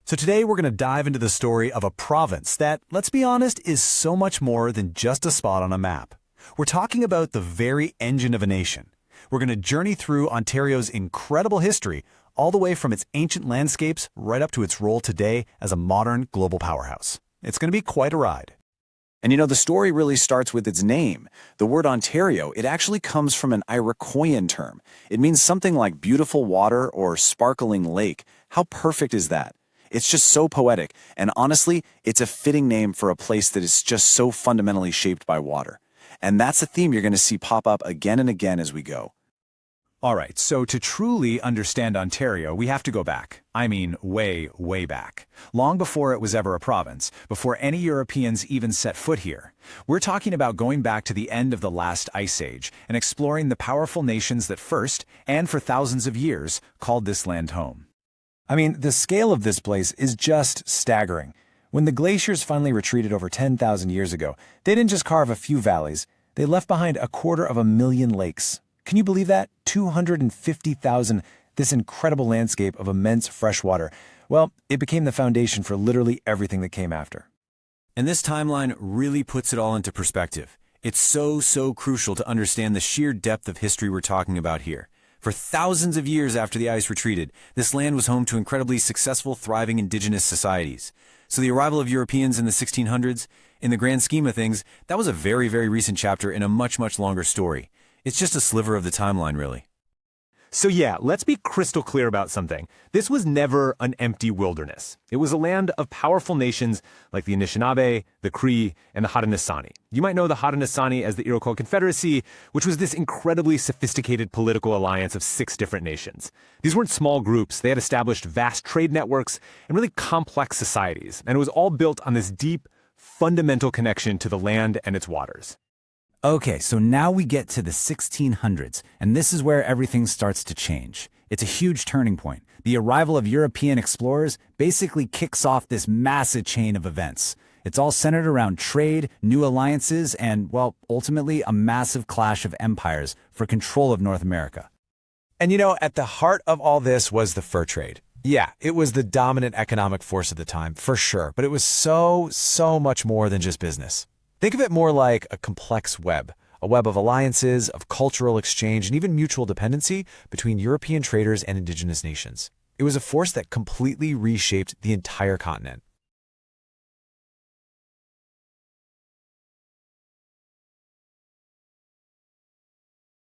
So today we're going to dive into the story of a province that, let's be honest, is so much more than just a spot on a map. We're talking about the very engine of a nation. We're going to journey through Ontario's incredible history, all the way from its ancient landscapes right up to its role today as a modern global powerhouse. It's going to be quite a ride. And the story really starts with its name. The word Ontario, it actually comes from an Iroquoian term. It means something like beautiful water or sparkling lake. How perfect is that? It's just so poetic, and honestly, it's a fitting name for a place that is just so fundamentally shaped by water. And that's a theme you're going to see pop up again and again as we go. All right, so to truly understand Ontario, we have to go back. I mean, way, way back. Long before it was ever a province, before any Europeans even set foot here. We're talking about going back to the end of the last ice age and exploring the powerful nations that first, and for thousands of years, called this land home. I mean, the scale of this place is just staggering. When the glaciers finally retreated over 10,000 years ago, they didn't just carve a few valleys, they left behind 250,000 lakes. Can you believe that? 250,000, this incredible landscape of immense fresh water. Well, it became the foundation for literally everything that came after. And this timeline really puts it all into perspective. It's so crucial to understand the sheer depth of history we're talking about here. For thousands of years after the ice retreated, this land was home to incredibly successful, thriving indigenous societies. So the arrival of Europeans in the 1600s, in the grand scheme of things, that was a very recent chapter in a much longer story. It's just a sliver of the timeline, really. So yeah, let's be crystal clear about something. This was never an empty wilderness. It was a land of powerful nations like the Anishinaabe, the Cree, and the Haudenosaunee. You might know the Haudenosaunee as the Iroquois Confederacy, which was this incredibly sophisticated political alliance of 6 different nations. These weren't small groups. They had established vast trade networks and really complex societies. And it was all built on this deep, fundamental connection to the land and its waters. Okay, so now we get to the 1600s, and this is where everything starts to change. It's a huge turning point. The arrival of European explorers basically kicks off this massive chain of events. It's all centered around trade, new alliances, and, well, ultimately a massive clash of empires for control of North America. And at the heart of all this was the fur trade. Yeah, it was the dominant economic force of the time, for sure, but it was so much more than just business. Think of it more like a complex web, a web of alliances, of cultural exchange, and even mutual dependency between European traders and indigenous nations. It was a force that completely reshaped the entire continent.